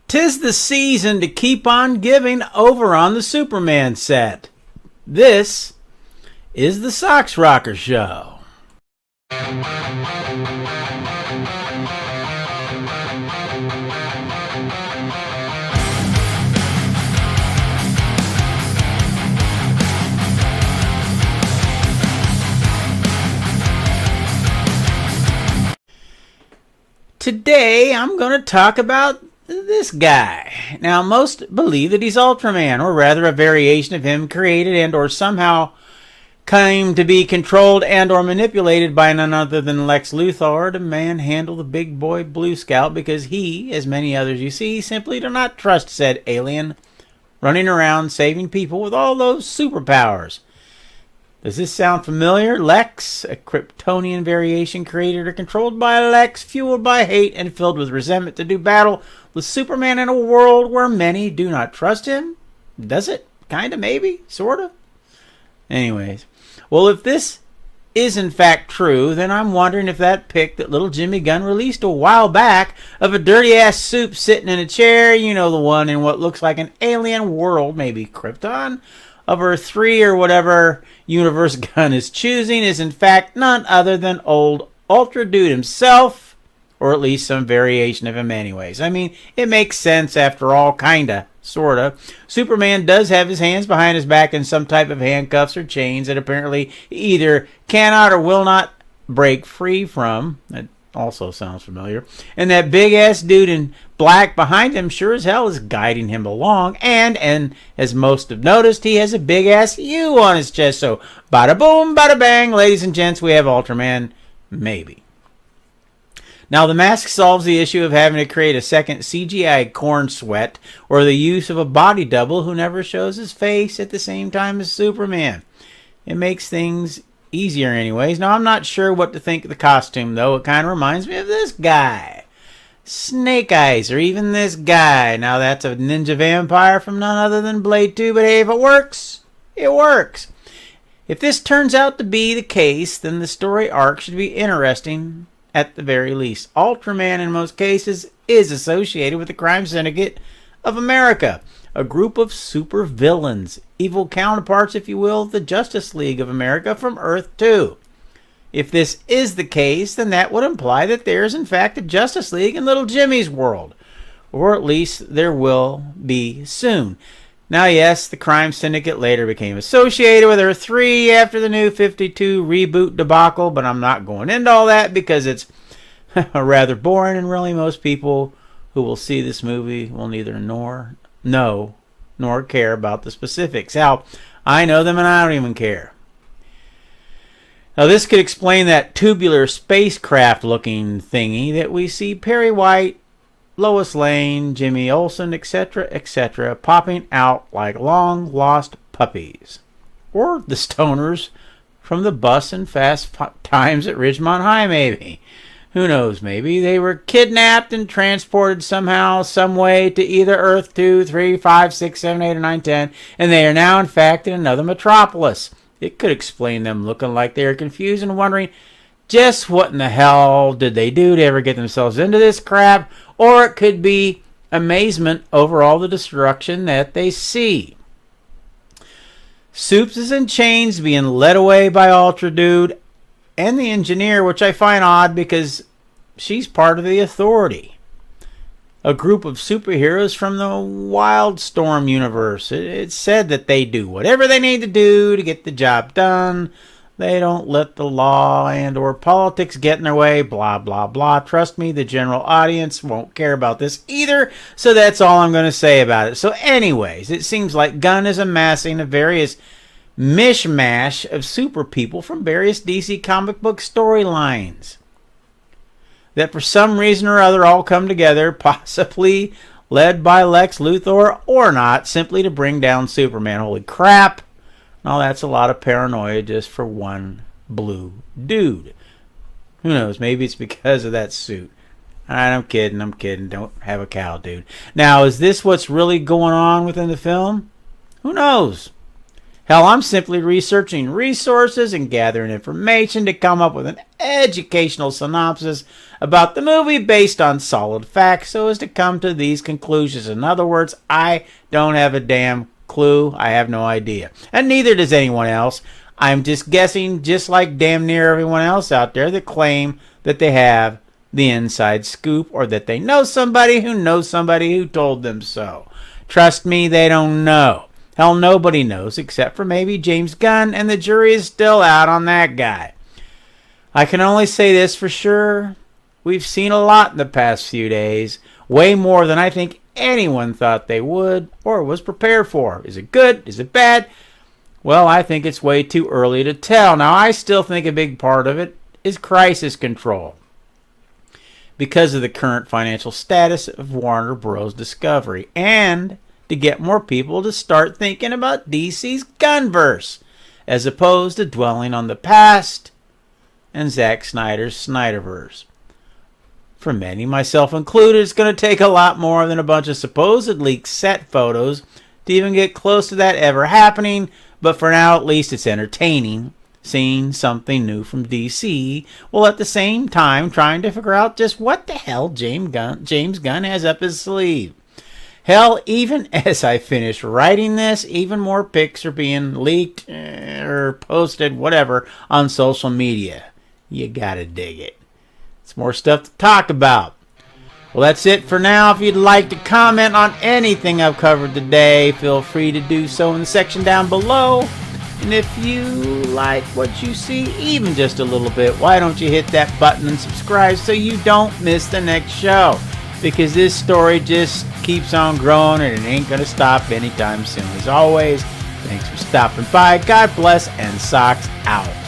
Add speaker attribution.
Speaker 1: 'Tis the season to keep on giving over on the Superman set. This is the Sox Rocker Show. Today I'm going to talk about this guy. Now, most believe that he's Ultraman, or rather a variation of him created and or somehow came to be controlled and or manipulated by none other than Lex Luthor to manhandle the big boy Blue Scout, because he, as many others you see, simply do not trust said alien running around saving people with all those superpowers. Does this sound familiar? Lex, a Kryptonian variation created or controlled by Lex, fueled by hate and filled with resentment to do battle with Superman in a world where many do not trust him? Does it? Kinda, maybe? Sorta? Anyways. Well, if this is in fact true, then I'm wondering if that pic that little Jimmy Gunn released a while back of a dirty-ass soup sitting in a chair, you know, the one in what looks like an alien world, maybe Krypton, of Earth 3 or whatever universe Gunn is choosing, is in fact none other than old Ultra Dude himself, or at least some variation of him anyways. I mean, it makes sense after all, kinda, sorta. Superman does have his hands behind his back in some type of handcuffs or chains that apparently he either cannot or will not break free from. That also sounds familiar. And that big-ass dude in black behind him sure as hell is guiding him along. And as most have noticed, he has a big-ass U on his chest. So, bada boom, bada bang, ladies and gents, we have Ultraman, maybe. Now, the mask solves the issue of having to create a second CGI corn sweat or the use of a body double who never shows his face at the same time as Superman. It makes things easier anyways. Now, I'm not sure what to think of the costume, though. It kind of reminds me of this guy. Snake Eyes, or even this guy. Now, that's a ninja vampire from none other than Blade 2, but hey, if it works, it works. If this turns out to be the case, then the story arc should be interesting at the very least. Ultraman, in most cases, is associated with the crime syndicate of America, a group of super villains, evil counterparts, if you will, of the Justice League of America from Earth 2. If this is the case, then that would imply that there is in fact a Justice League in little Jimmy's world, or at least there will be soon. Now, yes, the crime syndicate later became associated with Earth 3 after the New 52 reboot debacle, but I'm not going into all that because it's rather boring, and really most people who will see this movie will neither know nor care about the specifics. Hell, I know them and I don't even care. Now, this could explain that tubular spacecraft looking thingy that we see Perry White, Lois Lane, Jimmy Olsen, etc., popping out like long lost puppies. Or the stoners from the bus and Fast Times at Ridgemont High, maybe. Who knows, maybe they were kidnapped and transported somehow, some way to either Earth 2, 3, 5, 6, 7, 8, or 9, 10, and they are now in fact in another metropolis. It could explain them looking like they are confused and wondering just what in the hell did they do to ever get themselves into this crap, or it could be amazement over all the destruction that they see. Soups is in chains being led away by Ultra Dude and the engineer, which I find odd because she's part of the Authority, a group of superheroes from the Wildstorm universe. It's said that they do whatever they need to do to get the job done. They don't let the law and or politics get in their way, blah, blah, blah. Trust me, the general audience won't care about this either, so that's all I'm going to say about it. So anyways, it seems like Gunn is amassing a various mishmash of super people from various DC comic book storylines that for some reason or other all come together, possibly led by Lex Luthor or not, simply to bring down Superman. Holy crap. Now that's a lot of paranoia just for one blue dude. Who knows? Maybe it's because of that suit. Alright, I'm kidding. Don't have a cow, dude. Now, is this what's really going on within the film? Who knows? Hell, I'm simply researching resources and gathering information to come up with an educational synopsis about the movie based on solid facts so as to come to these conclusions. In other words, I don't have a damn clue. I have no idea. And neither does anyone else. I'm just guessing, just like damn near everyone else out there that claim that they have the inside scoop or that they know somebody who told them so. Trust me, they don't know. Hell, nobody knows except for maybe James Gunn, and the jury is still out on that guy. I can only say this for sure. We've seen a lot in the past few days. Way more than I think anyone thought they would or was prepared for. Is it good? Is it bad? Well, I think it's way too early to tell. Now, I still think a big part of it is crisis control because of the current financial status of Warner Bros. Discovery, and to get more people to start thinking about DC's Gunverse, as opposed to dwelling on the past and Zack Snyder's Snyderverse. For many, myself included, it's going to take a lot more than a bunch of supposed leaked set photos to even get close to that ever happening, but for now at least it's entertaining, seeing something new from DC, while at the same time trying to figure out just what the hell James Gunn has up his sleeve. Hell, even as I finish writing this, even more pics are being leaked or posted, whatever, on social media. You gotta dig it. It's more stuff to talk about. Well, that's it for now. If you'd like to comment on anything I've covered today, feel free to do so in the section down below. And if you like what you see, even just a little bit, why don't you hit that button and subscribe so you don't miss the next show? Because this story just keeps on growing and it ain't going to stop anytime soon. As always, thanks for stopping by. God bless, and socks out.